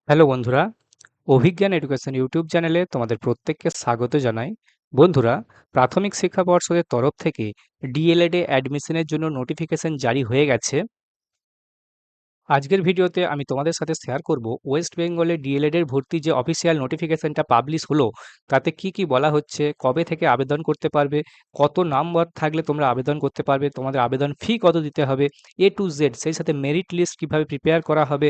Hello বন্ধুরা, অভিজ্ঞান education YouTube চ্যানেলে তোমাদের প্রত্যেককে স্বাগত জানাই। বন্ধুরা, প্রাথমিক শিক্ষা পর্ষদের তরফ থেকে ডিএলএড এ অ্যাডমিশনের জন্য নোটিফিকেশন জারি হয়ে গেছে। আজকের ভিডিওতে আমি তোমাদের সাথে শেয়ার করব ওয়েস্ট বেঙ্গলে ডিএলএড এর ভর্তি যে অফিসিয়াল নোটিফিকেশনটা পাবলিশ হলো, তাতে কি কি বলা হচ্ছে, কবে থেকে আবেদন করতে পারবে, কত নাম্বার থাকলে তোমরা আবেদন করতে পারবে, তোমাদের আবেদন ফি কত দিতে হবে, এ টু জেড, সেই সাথে মেরিট লিস্ট কিভাবে প্রিপেয়ার করা হবে,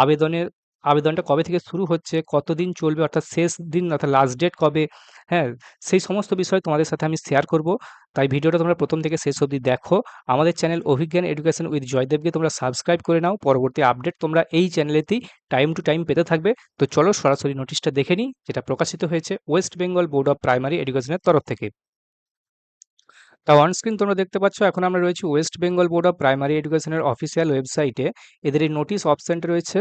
আবেদনের আবেদনটা কবে থেকে শুরু হচ্ছে, কতদিন চলবে, অর্থাৎ শেষ দিন অর্থাৎ লাস্ট ডেট কবে, হ্যাঁ, সেই সমস্ত বিষয় তোমাদের সাথে আমি শেয়ার করব। তাই ভিডিওটা তোমরা প্রথম থেকে শেষ অবধি দেখো। আমাদের চ্যানেল অভিজ্ঞান এডুকেশন উইথ জয়দেবকে তোমরা সাবস্ক্রাইব করে নাও, পরবর্তী আপডেট তোমরা এই চ্যানেলেতেই টাইম টু টাইম পেতে থাকবে। তো চলো সরাসরি নোটিশটা দেখে নিই, যেটা প্রকাশিত হয়েছে West Bengal Board of Primary এডুকেশনের তরফ থেকে। তা অন স্ক্রিন তোমরা দেখতে পাচ্ছ, এখন আমরা রয়েছি West Bengal Board of Primary এডুকেশনের অফিসিয়াল ওয়েবসাইটে। এদের এই নোটিশ অপশনটা রয়েছে,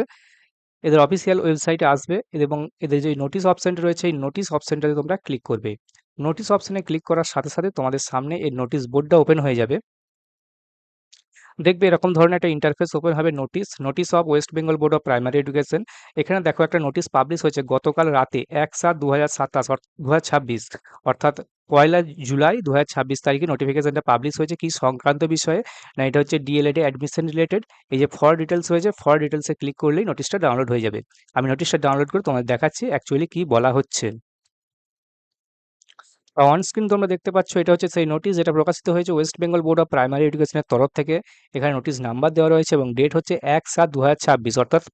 এদের অফিসিয়াল ওয়েবসাইটে আসবে এবং এদের যে নোটিশ অপশনটা রয়েছে, এই নোটিশ অপশনটাতে তোমরা ক্লিক করবে। নোটিশ অপশনে ক্লিক করার সাথে সাথে তোমাদের সামনে এই নোটিশ বোর্ডটা ওপেন হয়ে যাবে। দেখবে এরকম ধরনের একটা ইন্টারফেস ওপেন হবে, notice of West Bengal Board of Primary education. এখানে দেখো একটা নোটিশ পাবলিশ হয়েছে গতকাল রাতে 1/7/2027 অর্থাৎ 1 জুলাই 2026 তারিখে নোটিফিকেশনটা পাবলিশ হয়েছে। কি সংক্রান্ত বিষয়ে না, এটা হচ্ছে ডিএলএড অ্যাডমিশন রিলেটেড। এই যে ফর ডিটেলস হয়েছে, ফর ডিটেলসে ক্লিক করলেই নোটিশটা ডাউনলোড হয়ে যাবে। আমি নোটিশটা ডাউনলোড করে তোমাদের দেখাচ্ছি অ্যাকচুয়ালি কি বলা হচ্ছে। অন স্ক্রিন তোমরা দেখতে পাচ্ছ, এটা হচ্ছে সেই নোটিশ যেটা প্রকাশিত হয়েছে West Bengal Board of Primary এডুকেশনের তরফ থেকে। এখানে নোটিশ নাম্বার দেওয়া রয়েছে এবং ডেট হচ্ছে 1/7/2026 অর্থাৎ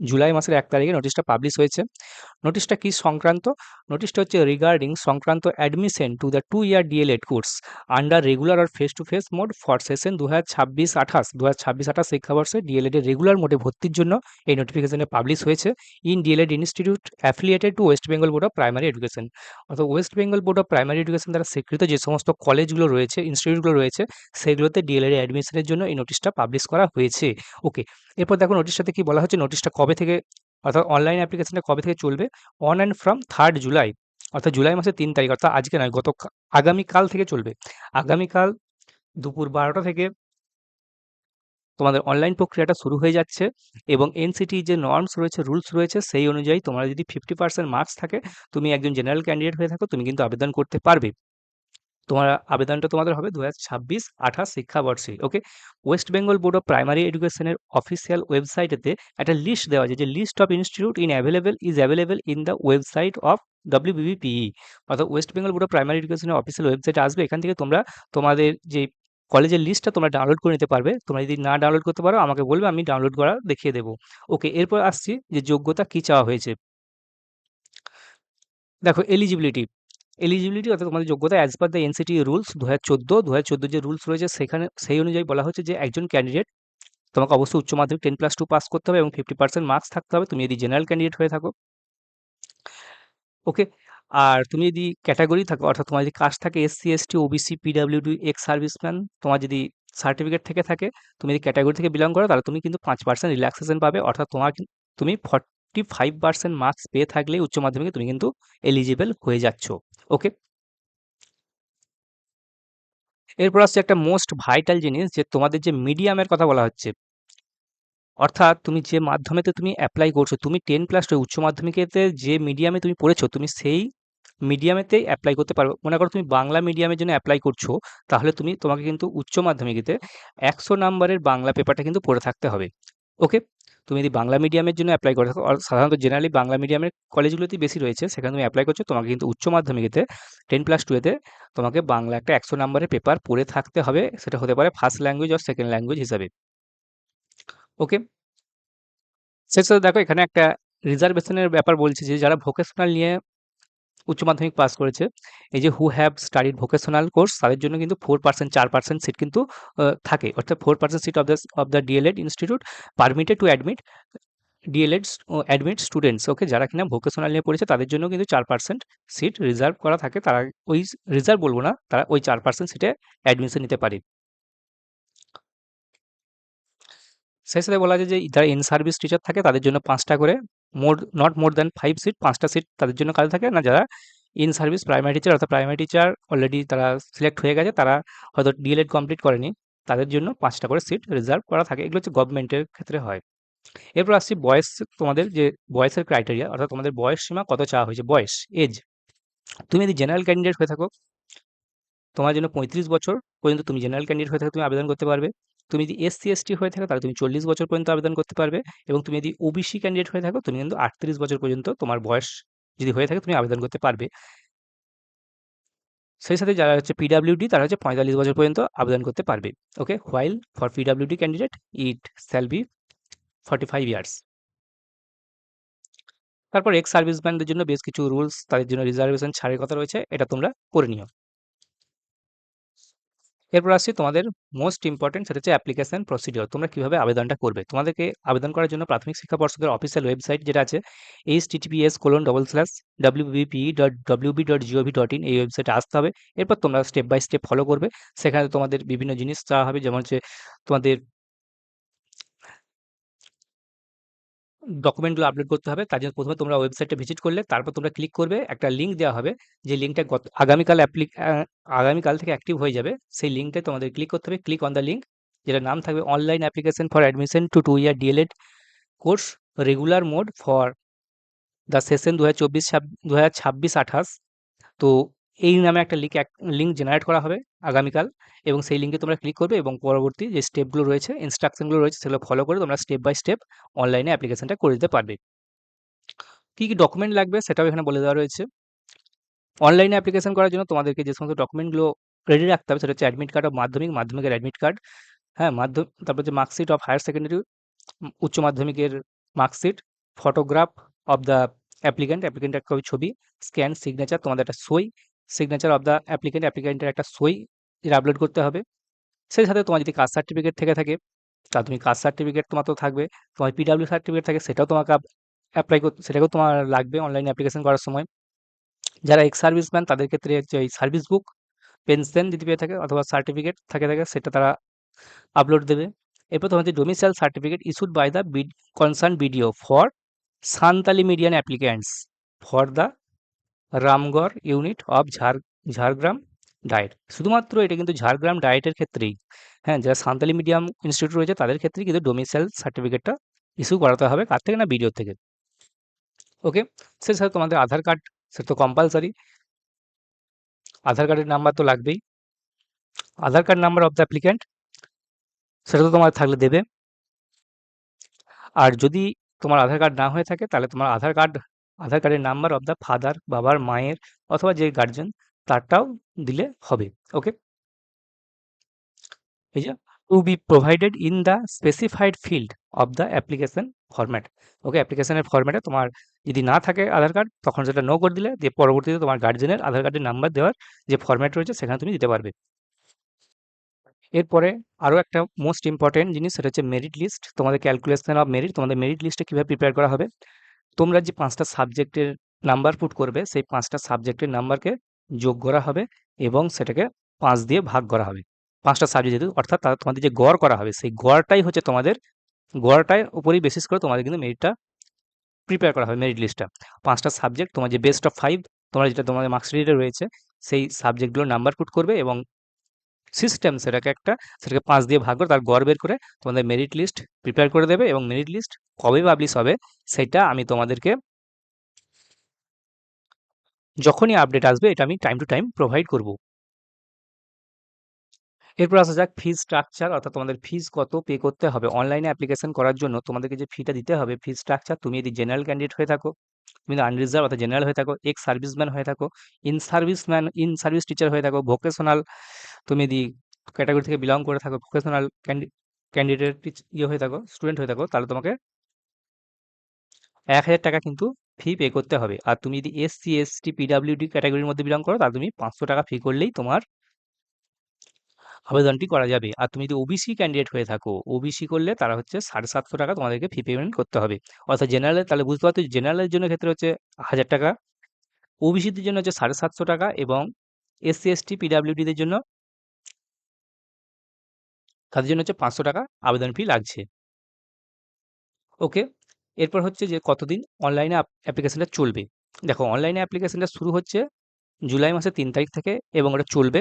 জুলাই মাসের 1 তারিখে নোটিশটা পাবলিশ হয়েছে। নোটিশটা কি সংক্রান্ত? নোটিশটা হচ্ছে রিগার্ডিং সংক্রান্ত admission to the 2 year DElEd course under regular আর face to face mode for session 2026-28 শিক্ষাবর্ষে ডিএলএড এর রেগুলার মোডে ভর্তির জন্য এই নোটিফিকেশনে পাবলিশ হয়েছে in DElEd institute affiliated to West Bengal Board of Primary Education. অর্থাৎ West Bengal Board of Primary Education দ্বারা স্বীকৃত যে সমস্ত কলেজগুলো রয়েছে, ইনস্টিটিউটগুলো রয়েছে, সেগুলোতে ডিএলএড অ্যাডমিশনের জন্য এই নোটিশটা পাবলিশ করা হয়েছে। ওকে, এরপর দেখো নোটিশটাতে কি বলা হচ্ছে, নোটিশটা কবে থেকে অর্থাৎ অনলাইন অ্যাপ্লিকেশনটা কবে থেকে চলবে। অন অ্যান্ড ফ্রম 3 জুলাই অর্থাৎ জুলাই মাসের 3 তারিখ, অর্থাৎ আজকে নয়, আগামীকাল থেকে চলবে। আগামীকাল দুপুর 12টা থেকে তোমাদের অনলাইন প্রক্রিয়াটা শুরু হয়ে যাচ্ছে এবং এনসিটি যে নর্মস রয়েছে, রুলস রয়েছে, সেই অনুযায়ী তোমার যদি 50% মার্কস থাকে, তুমি একজন জেনারেল ক্যান্ডিডেট হয়ে থাকো, তুমি কিন্তু আবেদন করতে পারবে। তোমার আবেদনটা তোমাদের হবে 2026-28 শিক্ষাবর্ষে। Okay, West Bengal Board of Primary এডুকেশনের অফিসিয়াল ওয়েবসাইটেতে একটা লিস্ট দেওয়া আছে, যে list of institute is available in the website of WBBPE। অর্থাৎ West Bengal Board of Primary এডুকেশনের অফিসিয়াল ওয়েবসাইটে আসবে, এখান থেকে তোমরা তোমাদের যে কলেজের লিস্টটা তোমরা ডাউনলোড করে নিতে পারবে। তোমরা যদি না ডাউনলোড করতে পারো আমাকে বলবে, আমি ডাউনলোড করা দেখিয়ে দেবো। ওকে, এরপর আসছি যে যোগ্যতা কি চাওয়া হয়েছে। দেখো এলিজিবিলিটি অর্থাৎ তোমাদের যোগ্যতা as per the NCT rules 2014 যে রুলস রয়েছে, সেখানে সেই অনুযায়ী বলা হচ্ছে যে একজন ক্যান্ডিডেট তোমাকে অবশ্যই উচ্চ মাধ্যমিক 10+2 পাস করতে হবে এবং 50% মার্কস থাকতে হবে, তুমি যদি জেনারেল ক্যান্ডিডেট হয়ে থাকো। ওকে, আর তুমি যদি ক্যাটাগরি থাকো, অর্থাৎ তোমার যদি কাস্ট থাকে SC ST OBC PWD ex serviceman, তোমার যদি সার্টিফিকেট থেকে থাকে, তুমি যদি ক্যাটাগরি থেকে বিলং করো, তাহলে তুমি কিন্তু 5% রিল্যাক্সেশন পাবে। অর্থাৎ তুমি 45% মার্কস পেয়ে থাকলে উচ্চ মাধ্যমিকে তুমি কিন্তু এলিজিবল হয়ে যাচ্ছ। ওকে, এরপর আসছে একটা মোস্ট ভাইটাল জিনিস, যে তোমাদের যে মিডিয়ামের কথা বলা হচ্ছে, অর্থাৎ তুমি যে মাধ্যমেতে তুমি অ্যাপ্লাই করছো, তুমি 10+2 উচ্চ মাধ্যমিকেতে যে মিডিয়ামে তুমি পড়েছো, তুমি সেই মিডিয়ামেতেই অ্যাপ্লাই করতে পারবে। মনে করো তুমি বাংলা মিডিয়ামের জন্য অ্যাপ্লাই করছো, তাহলে তোমাকে কিন্তু উচ্চ মাধ্যমিকেতে 100 নাম্বারের বাংলা পেপারটা কিন্তু পড়ে থাকতে হবে। ওকে, তুমি যদি বাংলা মিডিয়ামের জন্য অ্যাপ্লাই করে থাকো, সাধারণত জেনারেলি বাংলা মিডিয়ামের কলেজগুলোতেই বেশি রয়েছে, সেখানে তুমি অ্যাপ্লাই করছো, তোমাকে কিন্তু উচ্চ মাধ্যমিকেতে 10+2 এতে তোমাকে বাংলা একটা 100 নাম্বারের পেপার পড়ে থাকতে হবে। সেটা হতে পারে ফার্স্ট ল্যাঙ্গুয়েজ আর সেকেন্ড ল্যাঙ্গুয়েজ হিসাবে। ওকে, সেক্ষেত্রে দেখো এখানে একটা রিজার্ভেশনের ব্যাপার বলছে, যে যারা ভোকেশনাল নিয়ে উচ্চ মাধ্যমিক পাস করেছে, এই যে who have studied vocational course, তাদের জন্য কিন্তু 4% সিট কিন্তু থাকে। অর্থাৎ 4% seat of the DElEd institute permitted to admit DElEd admit students. Okay, যারা কিনা ভোকেশনাল নিয়ে পড়েছে তাদের জন্য কিন্তু 4% সিট রিজার্ভ করা থাকে। তারা ওই রিজার্ভ বলবো না, তারা ওই 4% সিটে অ্যাডমিশন নিতে পারে। সেই সাথে বলা যায় যে যারা ইন সার্ভিস টিচার থাকে তাদের জন্য 5টা করে, নট মোর দ্যান 5 সিট, 5টা সিট তাদের জন্য কাজে থাকে না। যারা ইন সার্ভিস প্রাইমারি টিচার, অর্থাৎ প্রাইমারি টিচার অলরেডি তারা সিলেক্ট হয়ে গেছে, তারা হয়তো ডিএলএড কমপ্লিট করেনি, তাদের জন্য 5টা করে সিট রিজার্ভ করা থাকে। এগুলো হচ্ছে গভর্নমেন্টের ক্ষেত্রে হয়। এরপর আসছি বয়স। তোমাদের যে বয়সের ক্রাইটেরিয়া, অর্থাৎ তোমাদের বয়স সীমা কত চাওয়া হয়েছে, বয়স, এজ। তুমি যদি জেনারেল ক্যান্ডিডেট হয়ে থাকো, তোমার জন্য 35 বছর পর্যন্ত তুমি জেনারেল ক্যান্ডিডেট হয়ে থাকো, তুমি আবেদন করতে পারবে। তুমি যদি SC/ST হয়ে থাকো তাহলে তুমি 40 বছর পর্যন্ত আবেদন করতে পারবে। এবং তুমি যদি OBC ক্যান্ডিডেট হয়ে থাকো তুমি কিন্তু 38 বছর পর্যন্ত তোমার বয়স যদি হয়ে থাকে তুমি আবেদন করতে পারবে। সেই সাথে যারা হচ্ছে PWD তারা হচ্ছে 45 বছর পর্যন্ত আবেদন করতে পারবে। Okay, while for PWD candidate it shall be 45 years. তারপর এক্স সার্ভিসম্যানদের জন্য বেশ কিছু রুলস, তাদের জন্য রিজার্ভেশন ছাড়ের কথা রয়েছে, এটা তোমরা করে নিও। এরপর আসছি তোমাদের মোস্ট ইম্পর্টেন্ট, সেটা হচ্ছে অ্যাপ্লিকেশন প্রসিডিওর। তোমরা কিভাবে আবেদনটা করবে। তোমাদেরকে আবেদন করার জন্য প্রাথমিক শিক্ষা পর্ষদের অফিসিয়াল ওয়েবসাইট যেটা আছে https://wbpe.wb.gov.in, এই ওয়েবসাইটে আসতে হবে। এরপর তোমরা স্টেপ বাই স্টেপ ফলো করবে। সেখানে তোমাদের বিভিন্ন জিনিস চাওয়া হবে, যেমন হচ্ছে তোমাদের ডকুমেন্টগুলো আপলোড করতে হবে। তার জন্য প্রথমে তোমরা ওয়েবসাইটে ভিজিট করলে তারপর তোমরা ক্লিক করবে, একটা লিঙ্ক দেওয়া হবে, যে লিঙ্কটা আগামীকাল থেকে অ্যাক্টিভ হয়ে যাবে। সেই লিঙ্কটায় তোমাদের ক্লিক করতে হবে, ক্লিক অন দ্য লিঙ্ক, যেটার নাম থাকবে online application for admission to 2 year DLED course regular mode for the session 2026-28। তো এই নামে একটা লিঙ্ক জেনারেট করা হবে আগামীকাল, এবং সেই লিঙ্কে তোমরা ক্লিক করবে এবং পরবর্তী যে স্টেপগুলো রয়েছে, ইনস্ট্রাকশনগুলো রয়েছে, সেগুলো ফলো করে তোমরা স্টেপ বাই স্টেপ অনলাইনে অ্যাপ্লিকেশনটা করে দিতে পারবে। কী কী ডকুমেন্ট লাগবে সেটাও এখানে বলে দেওয়া রয়েছে। অনলাইনে অ্যাপ্লিকেশন করার জন্য তোমাদেরকে যে সমস্ত ডকুমেন্টগুলো রেডি রাখতে হবে সেটা হচ্ছে অ্যাডমিট কার্ড অফ মাধ্যমিক, মাধ্যমিকের অ্যাডমিট কার্ড, হ্যাঁ, তারপর যে মার্কশিট অফ হায়ার সেকেন্ডারি, উচ্চ মাধ্যমিকের marksheet, photograph of the applicant একটা ছবি, স্ক্যান, সিগনেচার, তোমাদের একটা সই, সিগনেচার অফ দ্য অ্যাপ্লিক্যান্টের একটা সই, যেটা আপলোড করতে হবে। সেই সাথে তোমার যদি কাস্ট সার্টিফিকেট থেকে থাকে তা তুমি কাস্ট সার্টিফিকেট তোমার তো থাকবে। তোমার PW সার্টিফিকেট থাকে সেটাও তোমাকে অ্যাপ্লাই করতে, সেটাকেও তোমার লাগবে অনলাইনে অ্যাপ্লিকেশন করার সময়। যারা এক্স সার্ভিসম্যান তাদের ক্ষেত্রে হচ্ছে এই সার্ভিস বুক, পেনশন যদি পেয়ে থাকে অথবা সার্টিফিকেট থাকে সেটা তারা আপলোড দেবে। এরপর তোমার হচ্ছে domicile certificate issued by the concern BDO for Santali medium applicants for the Ramgarh unit of Jhargram DIET. শুধুমাত্র এটা কিন্তু ঝাড়গ্রাম ডায়েটের ক্ষেত্রেই, হ্যাঁ, যারা সান্তালি মিডিয়াম ইনস্টিটিউট রয়েছে তাদের ক্ষেত্রেই কিন্তু ডোমিসাইল সার্টিফিকেটটা ইস্যু করাতে হবে, কার থেকে না, BDO থেকে। ওকে, সেই সাথে তোমাদের আধার কার্ড, সেটা তো কম্পালসারি, আধার কার্ডের নাম্বার তো লাগবেই। Aadhaar card number of the applicant সেটা তো তোমার থাকলে দেবে। আর যদি তোমার আধার কার্ড না হয়ে থাকে তাহলে তোমার আধার কার্ডের নাম্বার অফ দ্য ফাদার, বাবার, মায়ের অথবা যে গার্জেন তারটাও দিলে হবে। ওকে, এই যে to be provided in the specified field of the application format. Okay, অ্যাপ্লিকেশনের ফরম্যাটে তোমার যদি না থাকে আধার কার্ড তখন সেটা নো করে দিলে, দিয়ে পরবর্তীতে তোমার গার্জেনের আধার কার্ডের নাম্বার দেওয়ার যে ফরম্যাট রয়েছে সেখানে তুমি দিতে পারবে। এরপরে আরও একটা মোস্ট ইম্পর্টেন্ট জিনিস, সেটা হচ্ছে মেরিট লিস্ট। তোমাদের ক্যালকুলেশন অফ মেরিট, তোমাদের মেরিট লিস্টে কীভাবে প্রিপেয়ার করা হবে। তোমরা যে 5টা সাবজেক্টের নাম্বার পুট করবে সেই 5টা সাবজেক্টের নাম্বারকে যোগ করা হবে এবং সেটাকে 5 দিয়ে ভাগ করা হবে। 5টা সাবজেক্ট যেহেতু, অর্থাৎ তোমাদের যে গড় করা হবে সেই গড়টাই হচ্ছে তোমাদের, গড়টার উপরেই বেসিস করে তোমাদের কিন্তু মেরিটটা প্রিপেয়ার করা হবে, মেরিট লিস্টটা। 5টা সাবজেক্ট তোমার যে বেস্ট অফ 5 তোমরা যেটা তোমাদের মার্কশিটে রয়েছে সেই সাবজেক্টগুলোর নাম্বার পুট করবে এবং সিস্টেম সেটাকে 5 দিয়ে ভাগ করে তার গড় বের করে তোমাদের মেরিট লিস্ট প্রিপেয়ার করে দেবে। এবং মেরিট লিস্ট কবে পাবলিশ হবে সেটা আমি তোমাদেরকে যখনই আপডেট আসবে এটা আমি টাইম টু টাইম প্রোভাইড করব। এরপর আসা যাক ফিজ স্ট্রাকচার, অর্থাৎ তোমাদের ফিজ কত পে করতে হবে অনলাইনে অ্যাপ্লিকেশন করার জন্য। তোমাদেরকে যে ফিটা দিতে হবে, ফিজ স্ট্রাকচার, তুমি যদি জেনারেল ক্যান্ডিডেট হয়ে থাকো, তুমি যদি আনরিজার্ভ অর্থাৎ জেনারেল হয়ে থাকো, এক্স সার্ভিসম্যান হয়ে থাকো, ইন সার্ভিস টিচার হয়ে থাকো, ভোকেশনাল, তুমি যদি ক্যাটাগরি থেকে বিলং করে থাকো, ভোকেশনাল ক্যান্ডিডেট হয়ে থাকো, স্টুডেন্ট হয়ে থাকো, তাহলে তোমাকে 1,000 টাকা কিন্তু ফি পে করতে হবে। আর তুমি যদি SC/ST PWD ক্যাটাগরির মধ্যে বিলং করো তাহলে তুমি 500 টাকা ফি করলেই তোমার আবেদনটি করা যাবে। আর তুমি যদি ওবিসি ক্যান্ডিডেট হয়ে থাকো, ওবিসি করলে তারা হচ্ছে 750 টাকা তোমাদেরকে ফি পেমেন্ট করতে হবে। অর্থাৎ জেনারেল, তাহলে বুঝতে পারছো জেনারেলের জন্য ক্ষেত্রে হচ্ছে 1,000 টাকা, ওবিসিদের জন্য হচ্ছে 750 টাকা এবং SC/ST PWDদের জন্য, তাদের জন্য হচ্ছে 500 টাকা আবেদন ফি লাগছে। ওকে, এরপর হচ্ছে যে কতদিন অনলাইনে অ্যাপ্লিকেশনটা চলবে। দেখো, অনলাইনে অ্যাপ্লিকেশনটা শুরু হচ্ছে জুলাই মাসের 3 তারিখ থেকে এবং ওটা চলবে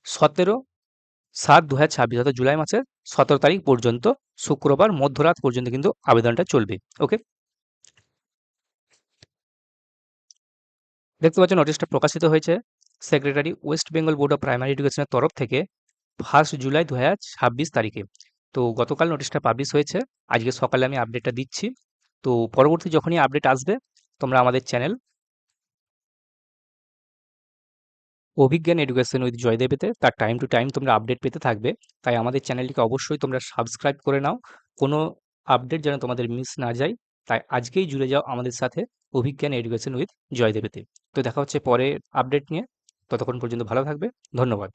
17 7/2026 অর্থাৎ জুলাই মাসের 17 তারিখ পর্যন্ত, শুক্রবার মধ্যরাত পর্যন্ত কিন্তু আবেদনটা চলবে। ওকে, দেখতে পাচ্ছ নোটিশটা প্রকাশিত হয়েছে secretary West Bengal Board of Primary এডুকেশনের তরফ থেকে 1 জুলাই 2026 তারিখে। তো গতকাল নোটিশটা পাবলিশ হয়েছে, আজকে সকালে আমি আপডেটটা দিচ্ছি। তো পরবর্তী যখনই আপডেট আসবে তোমরা আমাদের চ্যানেল অভিজ্ঞান এডুকেশন উইথ জয়দেবেতে তার টাইম টু টাইম তোমরা আপডেট পেতে থাকবে। তাই আমাদের চ্যানেলটিকে অবশ্যই তোমরা সাবস্ক্রাইব করে নাও, কোনো আপডেট যেন তোমাদের মিস না যায়। তাই আজকেই জুড়ে যাও আমাদের সাথে অভিজ্ঞান এডুকেশন উইথ জয়দেবেতে। তো দেখা হচ্ছে পরে আপডেট নিয়ে, ততক্ষণ পর্যন্ত ভালো থাকবে। ধন্যবাদ।